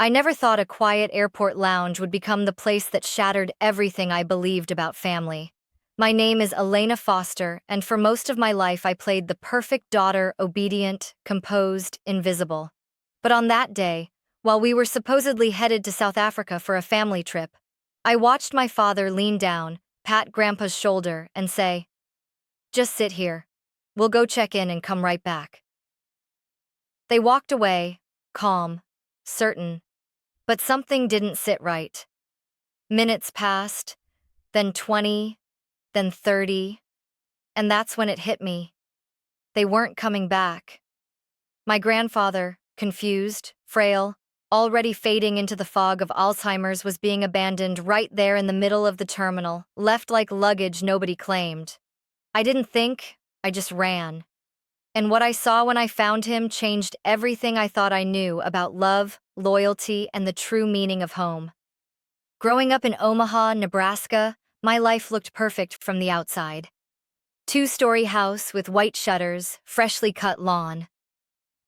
I never thought a quiet airport lounge would become the place that shattered everything I believed about family. My name is Elena Foster, and for most of my life I played the perfect daughter, obedient, composed, invisible. But on that day, while we were supposedly headed to South Africa for a family trip, I watched my father lean down, pat Grandpa's shoulder, and say, "Just sit here. We'll go check in and come right back." They walked away, calm, certain, but something didn't sit right. Minutes passed, then 20, then 30, and that's when it hit me. They weren't coming back. My grandfather, confused, frail, already fading into the fog of Alzheimer's, was being abandoned right there in the middle of the terminal, left like luggage nobody claimed. I didn't think, I just ran. And what I saw when I found him changed everything I thought I knew about love, loyalty, and the true meaning of home. Growing up in Omaha, Nebraska, my life looked perfect from the outside. Two-story house with white shutters, freshly cut lawn.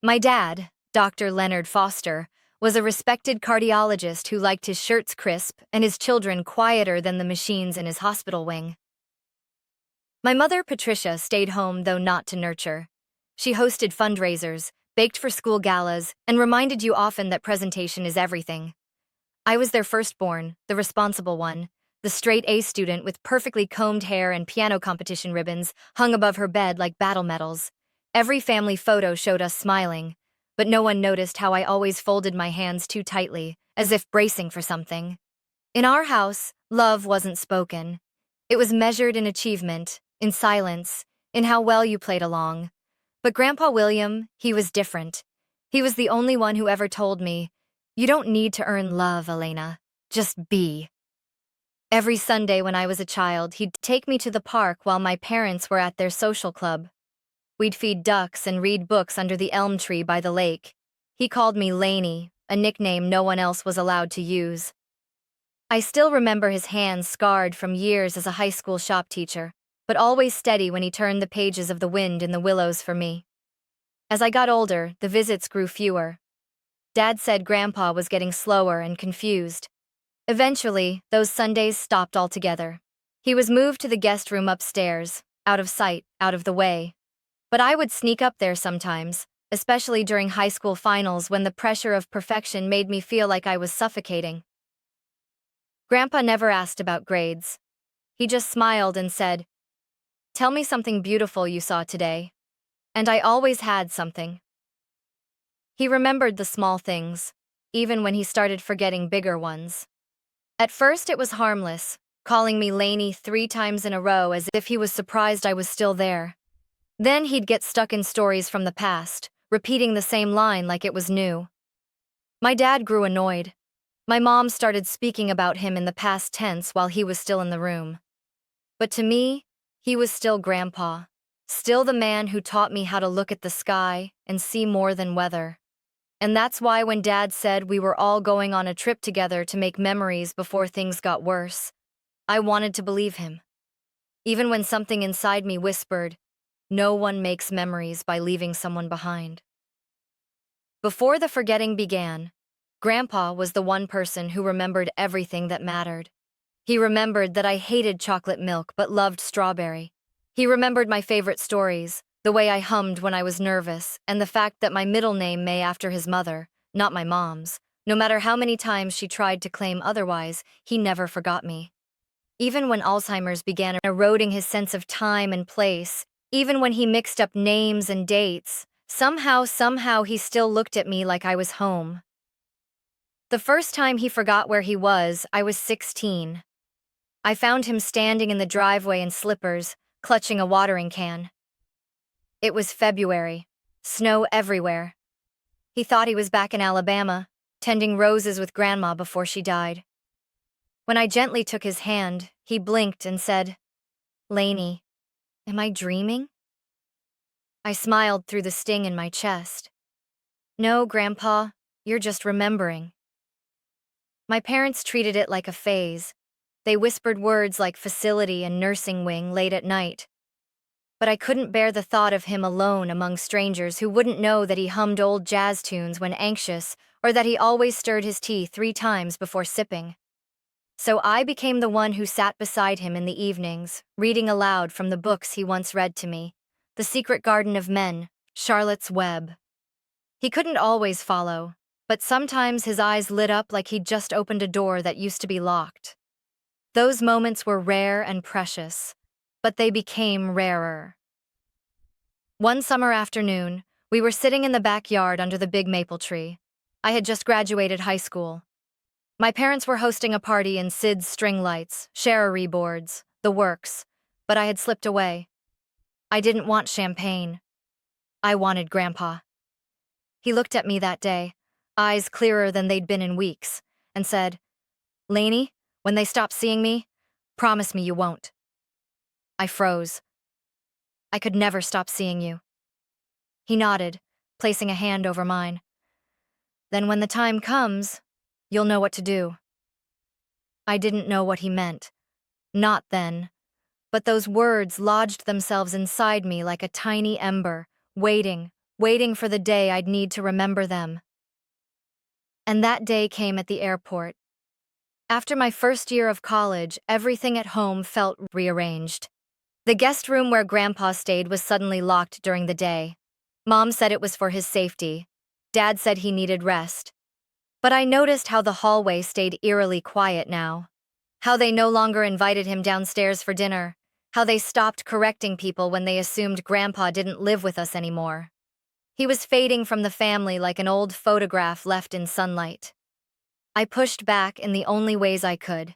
My dad, Dr. Leonard Foster, was a respected cardiologist who liked his shirts crisp and his children quieter than the machines in his hospital wing. My mother, Patricia, stayed home, though not to nurture. She hosted fundraisers, baked for school galas, and reminded you often that presentation is everything. I was their firstborn, the responsible one, the straight A student with perfectly combed hair and piano competition ribbons hung above her bed like battle medals. Every family photo showed us smiling, but no one noticed how I always folded my hands too tightly, as if bracing for something. In our house, love wasn't spoken. It was measured in achievement, in silence, in how well you played along. But Grandpa William, he was different. He was the only one who ever told me, "You don't need to earn love, Elena. Just be." Every Sunday when I was a child, he'd take me to the park while my parents were at their social club. We'd feed ducks and read books under the elm tree by the lake. He called me Laney, a nickname no one else was allowed to use. I still remember his hands scarred from years as a high school shop teacher, but always steady when he turned the pages of The Wind in the Willows for me. As I got older, the visits grew fewer. Dad said Grandpa was getting slower and confused. Eventually, those Sundays stopped altogether. He was moved to the guest room upstairs, out of sight, out of the way. But I would sneak up there sometimes, especially during high school finals when the pressure of perfection made me feel like I was suffocating. Grandpa never asked about grades. He just smiled and said, "Tell me something beautiful you saw today." And I always had something. He remembered the small things, even when he started forgetting bigger ones. At first it was harmless, calling me Laney 3 times in a row as if he was surprised I was still there. Then he'd get stuck in stories from the past, repeating the same line like it was new. My dad grew annoyed. My mom started speaking about him in the past tense while he was still in the room. But to me, he was still Grandpa, still the man who taught me how to look at the sky and see more than weather. And that's why when Dad said we were all going on a trip together to make memories before things got worse, I wanted to believe him. Even when something inside me whispered, no one makes memories by leaving someone behind. Before the forgetting began, Grandpa was the one person who remembered everything that mattered. He remembered that I hated chocolate milk but loved strawberry. He remembered my favorite stories, the way I hummed when I was nervous, and the fact that my middle name may after his mother, not my mom's. No matter how many times she tried to claim otherwise, he never forgot me. Even when Alzheimer's began eroding his sense of time and place, even when he mixed up names and dates, somehow he still looked at me like I was home. The first time he forgot where he was, I was 16. I found him standing in the driveway in slippers, clutching a watering can. It was February, snow everywhere. He thought he was back in Alabama, tending roses with Grandma before she died. When I gently took his hand, he blinked and said, "Laney, am I dreaming?" I smiled through the sting in my chest. "No, Grandpa, you're just remembering." My parents treated it like a phase. They whispered words like facility and nursing wing late at night. but I couldn't bear the thought of him alone among strangers who wouldn't know that he hummed old jazz tunes when anxious or that he always stirred his tea 3 times before sipping. So I became the one who sat beside him in the evenings, reading aloud from the books he once read to me. The Secret Garden of Men, Charlotte's Web. He couldn't always follow, but sometimes his eyes lit up like he'd just opened a door that used to be locked. Those moments were rare and precious, but they became rarer. One summer afternoon, we were sitting in the backyard under the big maple tree. I had just graduated high school. My parents were hosting a party in Sid's string lights, Cherry boards, the works, but I had slipped away. I didn't want champagne. I wanted Grandpa. He looked at me that day, eyes clearer than they'd been in weeks, and said, "Lainey, when they stop seeing me, promise me you won't." I froze. "I could never stop seeing you." He nodded, placing a hand over mine. "Then when the time comes, you'll know what to do." I didn't know what he meant. Not then. But those words lodged themselves inside me like a tiny ember, waiting for the day I'd need to remember them. And that day came at the airport. After my first year of college, everything at home felt rearranged. The guest room where Grandpa stayed was suddenly locked during the day. Mom said it was for his safety. Dad said he needed rest. But I noticed how the hallway stayed eerily quiet now. How they no longer invited him downstairs for dinner. How they stopped correcting people when they assumed Grandpa didn't live with us anymore. He was fading from the family like an old photograph left in sunlight. I pushed back in the only ways I could.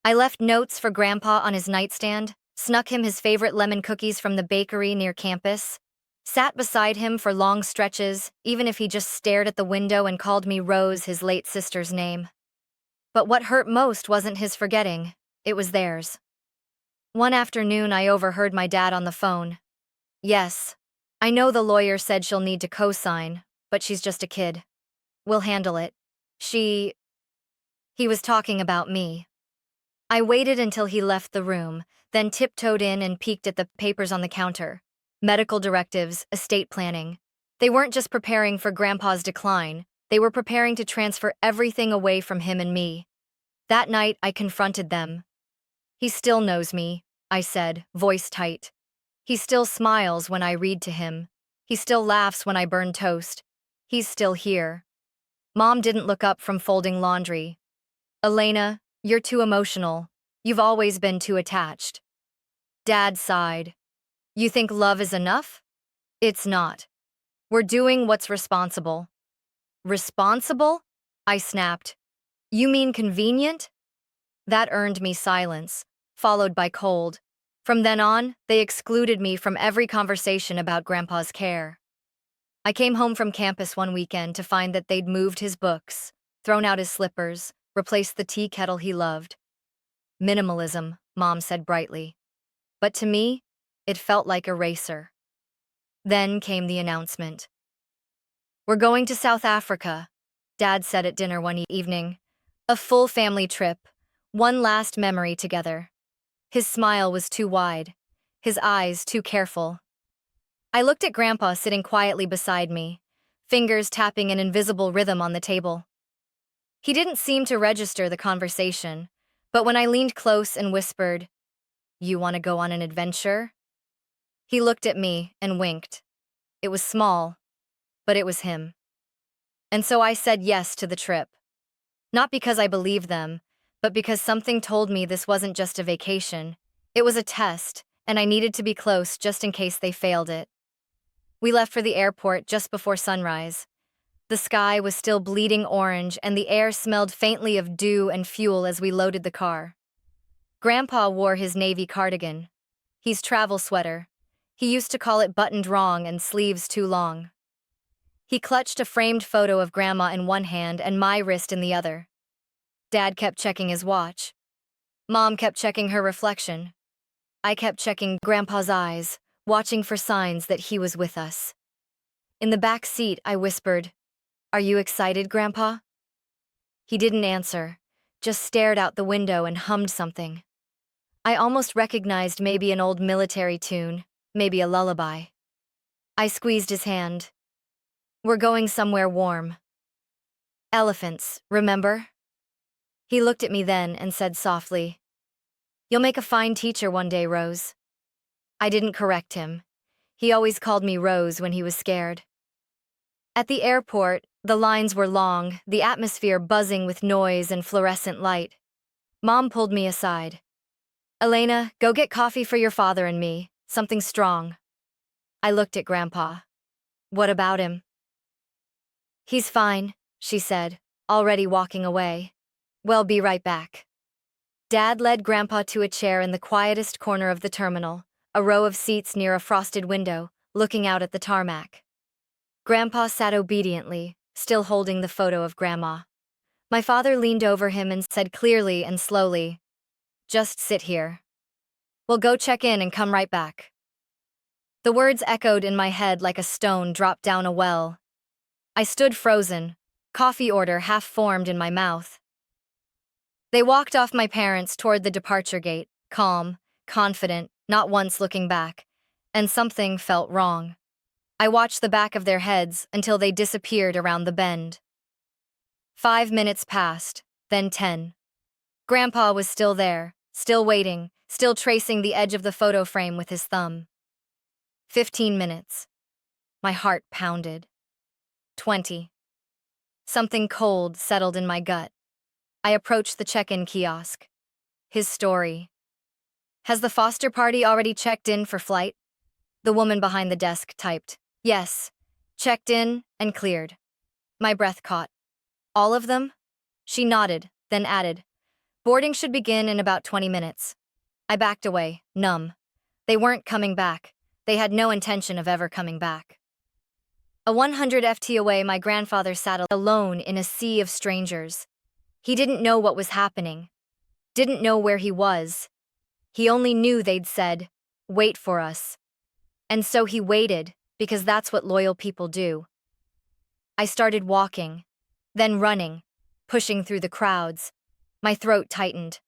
I left notes for Grandpa on his nightstand, snuck him his favorite lemon cookies from the bakery near campus, sat beside him for long stretches, even if he just stared at the window and called me Rose, his late sister's name. But what hurt most wasn't his forgetting, it was theirs. One afternoon I overheard my dad on the phone. "Yes, I know the lawyer said she'll need to co-sign, but she's just a kid. We'll handle it. She..." He was talking about me. I waited until he left the room, then tiptoed in and peeked at the papers on the counter. Medical directives, estate planning. They weren't just preparing for Grandpa's decline, they were preparing to transfer everything away from him and me. That night I confronted them. "He still knows me," I said, voice tight. "He still smiles when I read to him. He still laughs when I burn toast. He's still here." Mom didn't look up from folding laundry. "Elena, you're too emotional. You've always been too attached." Dad sighed. "You think love is enough? It's not. We're doing what's responsible." "Responsible?" I snapped. "You mean convenient?" That earned me silence, followed by cold. From then on, they excluded me from every conversation about Grandpa's care. I came home from campus one weekend to find that they'd moved his books, thrown out his slippers, replaced the tea kettle he loved. "Minimalism," Mom said brightly. But to me, it felt like erasure. Then came the announcement. "We're going to South Africa," Dad said at dinner one evening. "A full family trip, one last memory together." His smile was too wide, his eyes too careful. I looked at Grandpa sitting quietly beside me, fingers tapping an invisible rhythm on the table. He didn't seem to register the conversation, but when I leaned close and whispered, "You want to go on an adventure?" He looked at me and winked. It was small, but it was him. And so I said yes to the trip. Not because I believed them, but because something told me this wasn't just a vacation. It was a test, and I needed to be close just in case they failed it. We left for the airport just before sunrise. The sky was still bleeding orange, and the air smelled faintly of dew and fuel as we loaded the car. Grandpa wore his navy cardigan. His travel sweater. He used to call it buttoned wrong and sleeves too long. He clutched a framed photo of Grandma in one hand and my wrist in the other. Dad kept checking his watch. Mom kept checking her reflection. I kept checking Grandpa's eyes, watching for signs that he was with us. In the back seat, I whispered, "Are you excited, Grandpa?" He didn't answer, just stared out the window and hummed something. I almost recognized maybe an old military tune, maybe a lullaby. I squeezed his hand. We're going somewhere warm. Elephants, remember? He looked at me then and said softly, "You'll make a fine teacher one day, Rose." I didn't correct him. He always called me Rose when he was scared. At the airport, the lines were long, the atmosphere buzzing with noise and fluorescent light. Mom pulled me aside. "Elena, go get coffee for your father and me, something strong." I looked at Grandpa. "What about him?" "He's fine," she said, already walking away. "Well, be right back." Dad led Grandpa to a chair in the quietest corner of the terminal, a row of seats near a frosted window, looking out at the tarmac. Grandpa sat obediently, still holding the photo of Grandma. My father leaned over him and said clearly and slowly, "Just sit here. We'll go check in and come right back." The words echoed in my head like a stone dropped down a well. I stood frozen, coffee order half formed in my mouth. They walked off my parents toward the departure gate, calm, confident, not once looking back, and something felt wrong. I watched the back of their heads until they disappeared around the bend. 5 minutes passed, then 10. Grandpa was still there, still waiting, still tracing the edge of the photo frame with his thumb. 15 minutes. My heart pounded. 20. Something cold settled in my gut. I approached the check-in kiosk. His story. "Has the Foster party already checked in for flight?" The woman behind the desk typed, "Yes. Checked in and cleared." My breath caught. "All of them?" She nodded, then added, "Boarding should begin in about 20 minutes. I backed away, numb. They weren't coming back. They had no intention of ever coming back. A 100 ft away, my grandfather sat alone in a sea of strangers. He didn't know what was happening. Didn't know where he was. He only knew they'd said, "Wait for us." And so he waited, because that's what loyal people do. I started walking, then running, pushing through the crowds. My throat tightened.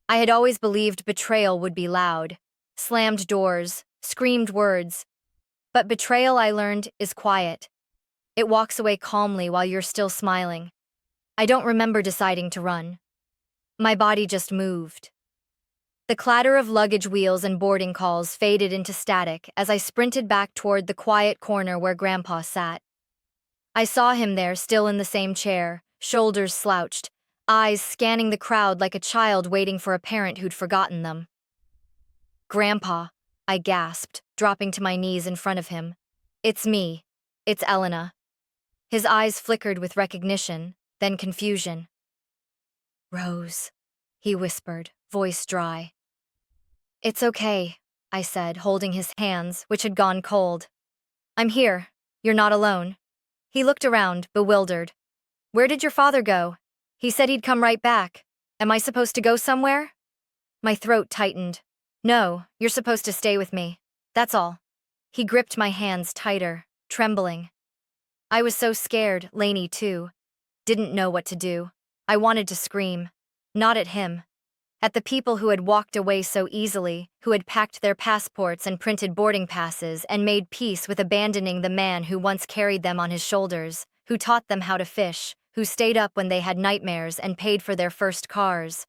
I had always believed betrayal would be loud, slammed doors, screamed words. But betrayal, I learned, is quiet. It walks away calmly while you're still smiling. I don't remember deciding to run. My body just moved. The clatter of luggage wheels and boarding calls faded into static as I sprinted back toward the quiet corner where Grandpa sat. I saw him there, still in the same chair, shoulders slouched, eyes scanning the crowd like a child waiting for a parent who'd forgotten them. "Grandpa," I gasped, dropping to my knees in front of him. "It's me. It's Elena." His eyes flickered with recognition, then confusion. "Rose," he whispered, voice dry. "It's okay," I said, holding his hands, which had gone cold. "I'm here. You're not alone." He looked around, bewildered. "Where did your father go? He said he'd come right back. Am I supposed to go somewhere?" My throat tightened. "No, you're supposed to stay with me. That's all." He gripped my hands tighter, trembling. I was so scared, Lainey too. Didn't know what to do. I wanted to scream. Not at him. At the people who had walked away so easily, who had packed their passports and printed boarding passes and made peace with abandoning the man who once carried them on his shoulders, who taught them how to fish, who stayed up when they had nightmares and paid for their first cars.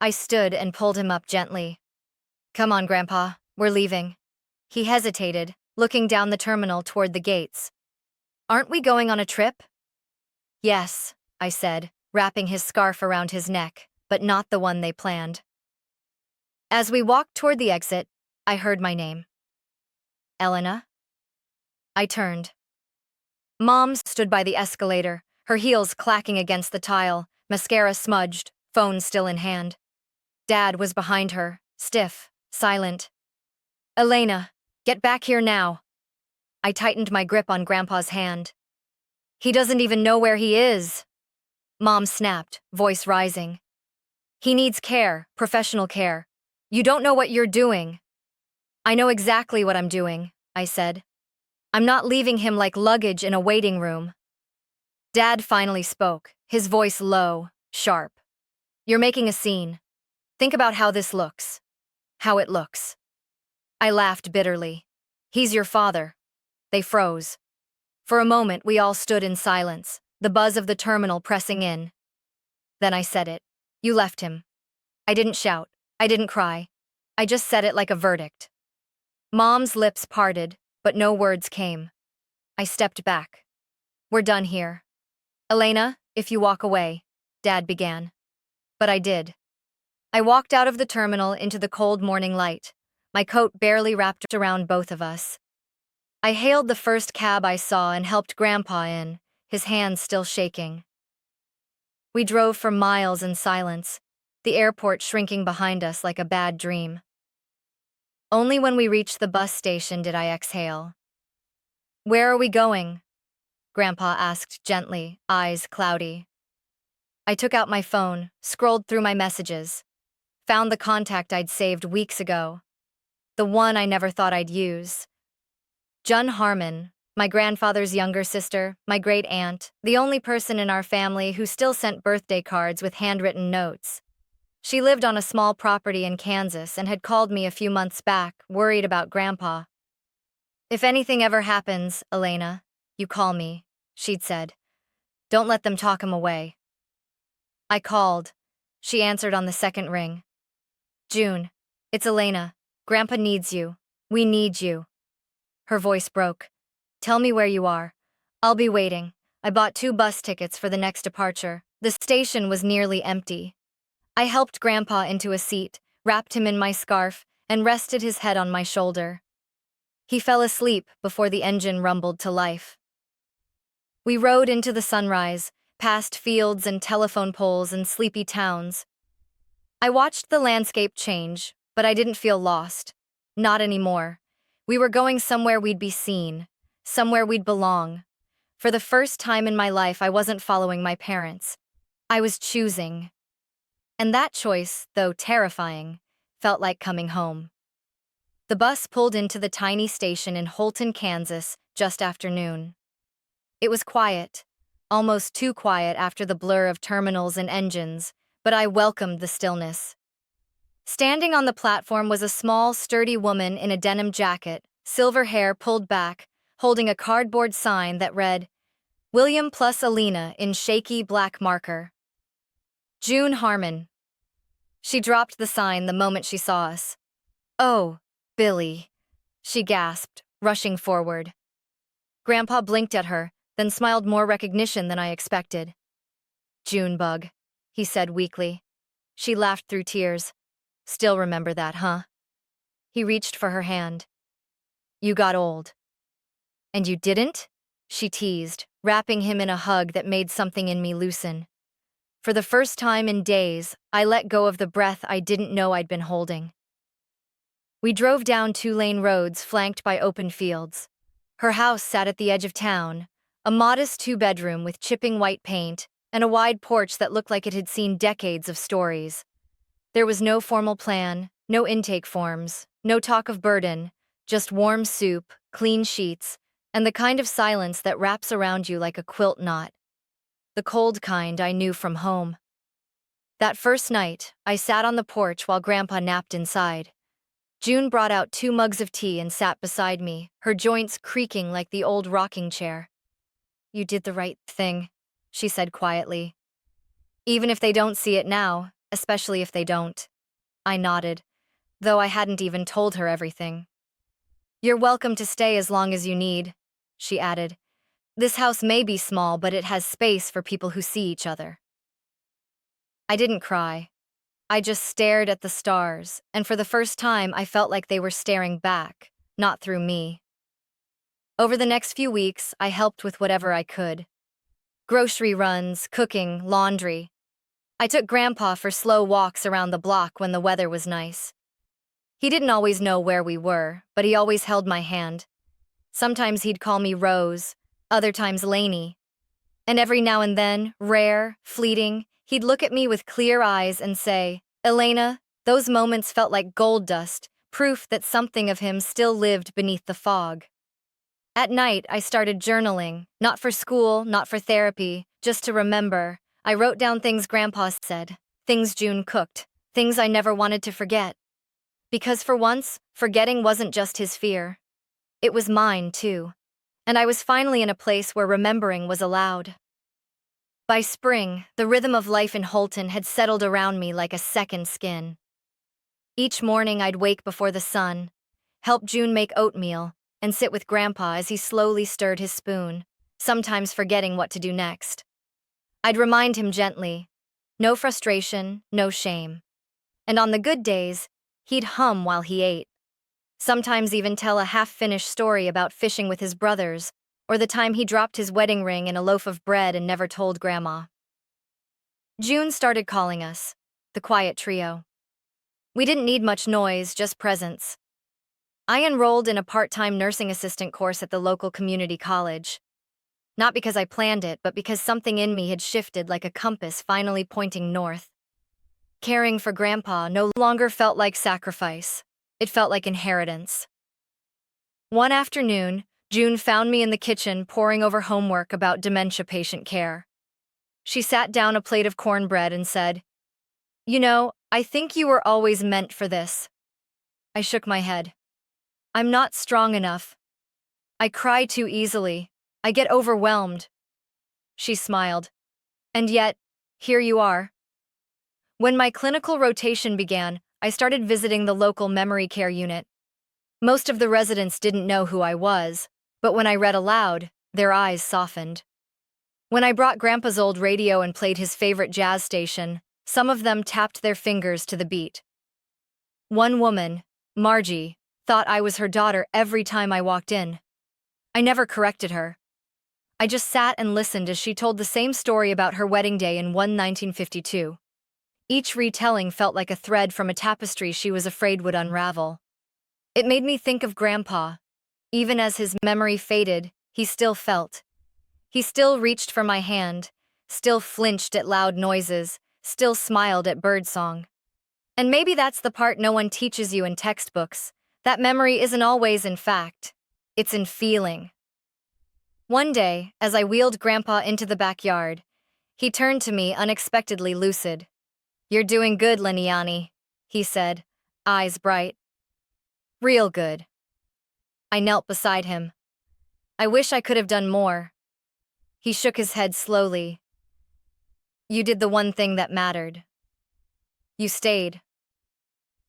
I stood and pulled him up gently. "Come on, Grandpa, we're leaving." He hesitated, looking down the terminal toward the gates. "Aren't we going on a trip?" "Yes," I said, wrapping his scarf around his neck, but not the one they planned. As we walked toward the exit, I heard my name. "Elena?" I turned. Mom stood by the escalator, her heels clacking against the tile, mascara smudged, phone still in hand. Dad was behind her, stiff, silent. "Elena, get back here now." I tightened my grip on Grandpa's hand. "He doesn't even know where he is." Mom snapped, voice rising. "He needs care, professional care. You don't know what you're doing." "I know exactly what I'm doing," I said. "I'm not leaving him like luggage in a waiting room." Dad finally spoke, his voice low, sharp. "You're making a scene. Think about how this looks. How it looks." I laughed bitterly. He's your father. They froze. For a moment, we all stood in silence, the buzz of the terminal pressing in. Then I said it. You left him. I didn't shout. I didn't cry. I just said it like a verdict. Mom's lips parted, but no words came. I stepped back. We're done here. Elena, if you walk away, Dad began. But I did. I walked out of the terminal into the cold morning light, my coat barely wrapped around both of us. I hailed the first cab I saw and helped Grandpa in, his hands still shaking. We drove for miles in silence, the airport shrinking behind us like a bad dream. Only when we reached the bus station did I exhale. Where are we going? Grandpa asked gently, eyes cloudy. I took out my phone, scrolled through my messages, found the contact I'd saved weeks ago, the one I never thought I'd use. Jun Harmon, my grandfather's younger sister, my great-aunt, the only person in our family who still sent birthday cards with handwritten notes. She lived on a small property in Kansas and had called me a few months back, worried about Grandpa. If anything ever happens, Elena, you call me, she'd said. Don't let them talk him away. I called. She answered on the second ring. June, it's Elena. Grandpa needs you. We need you. Her voice broke. Tell me where you are. I'll be waiting. I bought 2 bus tickets for the next departure. The station was nearly empty. I helped Grandpa into a seat, wrapped him in my scarf, and rested his head on my shoulder. He fell asleep before the engine rumbled to life. We rode into the sunrise, past fields and telephone poles and sleepy towns. I watched the landscape change, but I didn't feel lost. Not anymore. We were going somewhere we'd be seen, somewhere we'd belong. For the first time in my life, I wasn't following my parents. I was choosing. And that choice, though terrifying, felt like coming home. The bus pulled into the tiny station in Holton, Kansas, just after noon. It was quiet, almost too quiet after the blur of terminals and engines, but I welcomed the stillness. Standing on the platform was a small, sturdy woman in a denim jacket, silver hair pulled back, holding a cardboard sign that read, William plus Alina in shaky black marker. June Harmon. She dropped the sign the moment she saw us. Oh, Billy, she gasped, rushing forward. Grandpa blinked at her, then smiled more recognition than I expected. Junebug, he said weakly. She laughed through tears. Still remember that, huh? He reached for her hand. You got old. And you didn't? She teased, wrapping him in a hug that made something in me loosen. For the first time in days, I let go of the breath I didn't know I'd been holding. We drove down 2-lane roads flanked by open fields. Her house sat at the edge of town, a modest 2-bedroom with chipping white paint and a wide porch that looked like it had seen decades of stories. There was no formal plan, no intake forms, no talk of burden, just warm soup, clean sheets, and the kind of silence that wraps around you like a quilt knot. The cold kind I knew from home. That first night, I sat on the porch while Grandpa napped inside. June brought out 2 mugs of tea and sat beside me, her joints creaking like the old rocking chair. You did the right thing, she said quietly. Even if they don't see it now, especially if they don't. I nodded, though I hadn't even told her everything. You're welcome to stay as long as you need, she added. This house may be small, but it has space for people who see each other. I didn't cry. I just stared at the stars, and for the first time I felt like they were staring back, not through me. Over the next few weeks, I helped with whatever I could. Grocery runs, cooking, laundry. I took Grandpa for slow walks around the block when the weather was nice. He didn't always know where we were, but he always held my hand. Sometimes he'd call me Rose, other times Lainey. And every now and then, rare, fleeting, he'd look at me with clear eyes and say, Elena, those moments felt like gold dust, proof that something of him still lived beneath the fog. At night, I started journaling, not for school, not for therapy, just to remember. I wrote down things Grandpa said, things June cooked, things I never wanted to forget. Because for once, forgetting wasn't just his fear. It was mine, too. And I was finally in a place where remembering was allowed. By spring, the rhythm of life in Holton had settled around me like a second skin. Each morning I'd wake before the sun, help June make oatmeal, and sit with Grandpa as he slowly stirred his spoon, sometimes forgetting what to do next. I'd remind him gently, no frustration, no shame. And on the good days, he'd hum while he ate, sometimes even tell a half-finished story about fishing with his brothers, or the time he dropped his wedding ring in a loaf of bread and never told Grandma. June started calling us, the quiet trio. We didn't need much noise, just presence. I enrolled in a part-time nursing assistant course at the local community college. Not because I planned it, but because something in me had shifted like a compass finally pointing north. Caring for Grandpa no longer felt like sacrifice. It felt like inheritance. One afternoon, June found me in the kitchen pouring over homework about dementia patient care. She sat down a plate of cornbread and said, "You know, I think you were always meant for this." I shook my head. "I'm not strong enough. I cry too easily. I get overwhelmed." She smiled. "And yet, here you are." When my clinical rotation began, I started visiting the local memory care unit. Most of the residents didn't know who I was, but when I read aloud, their eyes softened. When I brought Grandpa's old radio and played his favorite jazz station, some of them tapped their fingers to the beat. One woman, Margie, thought I was her daughter every time I walked in. I never corrected her. I just sat and listened as she told the same story about her wedding day in 1952. Each retelling felt like a thread from a tapestry she was afraid would unravel. It made me think of Grandpa. Even as his memory faded, he still felt. He still reached for my hand, still flinched at loud noises, still smiled at birdsong. And maybe that's the part no one teaches you in textbooks. That memory isn't always in fact. It's in feeling. One day, as I wheeled Grandpa into the backyard, he turned to me unexpectedly lucid. "You're doing good, Leniani," he said, eyes bright. "Real good." I knelt beside him. "I wish I could have done more." He shook his head slowly. "You did the one thing that mattered. You stayed."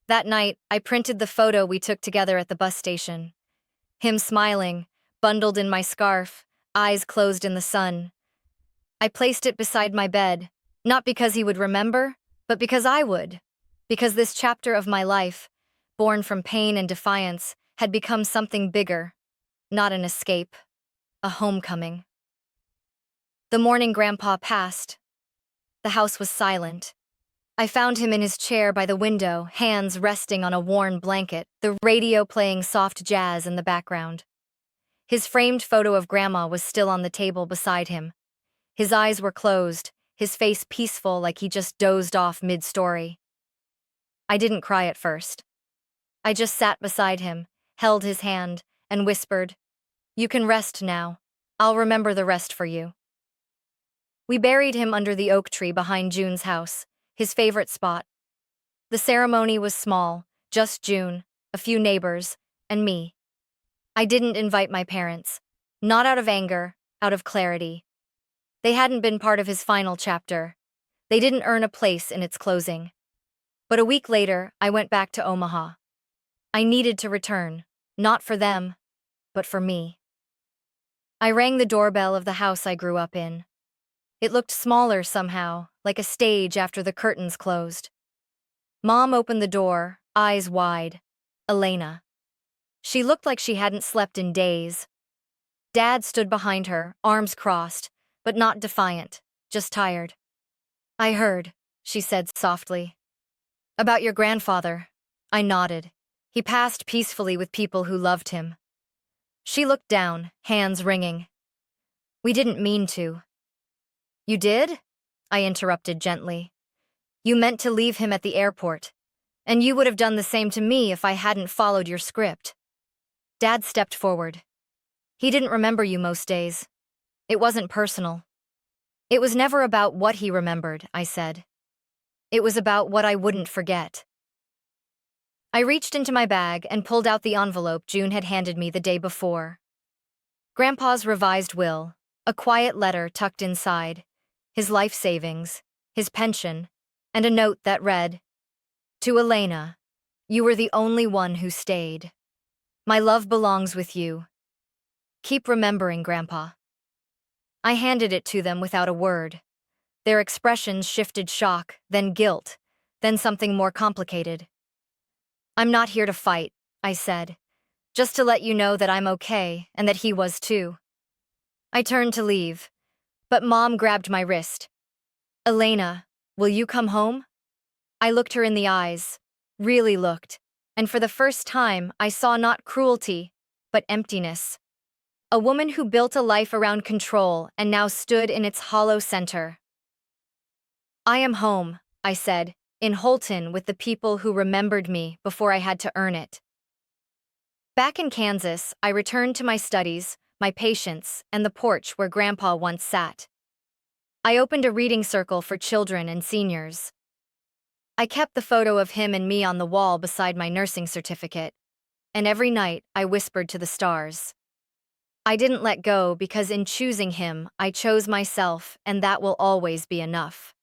That night, I printed the photo we took together at the bus station. Him smiling, bundled in my scarf, eyes closed in the sun. I placed it beside my bed, not because he would remember, but because I would. Because this chapter of my life, born from pain and defiance, had become something bigger. Not an escape. A homecoming. The morning Grandpa passed. The house was silent. I found him in his chair by the window, hands resting on a worn blanket, the radio playing soft jazz in the background. His framed photo of Grandma was still on the table beside him. His eyes were closed, his face peaceful like he just dozed off mid-story. I didn't cry at first. I just sat beside him, held his hand, and whispered, "You can rest now. I'll remember the rest for you." We buried him under the oak tree behind June's house, his favorite spot. The ceremony was small, just June, a few neighbors, and me. I didn't invite my parents. Not out of anger, out of clarity. They hadn't been part of his final chapter. They didn't earn a place in its closing. But a week later, I went back to Omaha. I needed to return, not for them, but for me. I rang the doorbell of the house I grew up in. It looked smaller somehow, like a stage after the curtains closed. Mom opened the door, eyes wide. Elena. She looked like she hadn't slept in days. Dad stood behind her, arms crossed, but not defiant, just tired. "I heard," she said softly. "About your grandfather." I nodded. He passed peacefully with people who loved him. She looked down, hands wringing. "We didn't mean to." "You did?" I interrupted gently. "You meant to leave him at the airport. And you would have done the same to me if I hadn't followed your script." Dad stepped forward. "He didn't remember you most days. It wasn't personal." "It was never about what he remembered," I said. "It was about what I wouldn't forget." I reached into my bag and pulled out the envelope June had handed me the day before. Grandpa's revised will, a quiet letter tucked inside, his life savings, his pension, and a note that read, "To Elena, you were the only one who stayed. My love belongs with you. Keep remembering, Grandpa." I handed it to them without a word. Their expressions shifted shock, then guilt, then something more complicated. "I'm not here to fight," I said. "Just to let you know that I'm okay and that he was too." I turned to leave, but Mom grabbed my wrist. "Elena, will you come home?" I looked her in the eyes, really looked, and for the first time I saw not cruelty, but emptiness. A woman who built a life around control and now stood in its hollow center. "I am home," I said, "in Holton with the people who remembered me before I had to earn it." Back in Kansas, I returned to my studies, my patients, and the porch where Grandpa once sat. I opened a reading circle for children and seniors. I kept the photo of him and me on the wall beside my nursing certificate, and every night I whispered to the stars. I didn't let go because in choosing him, I chose myself, and that will always be enough.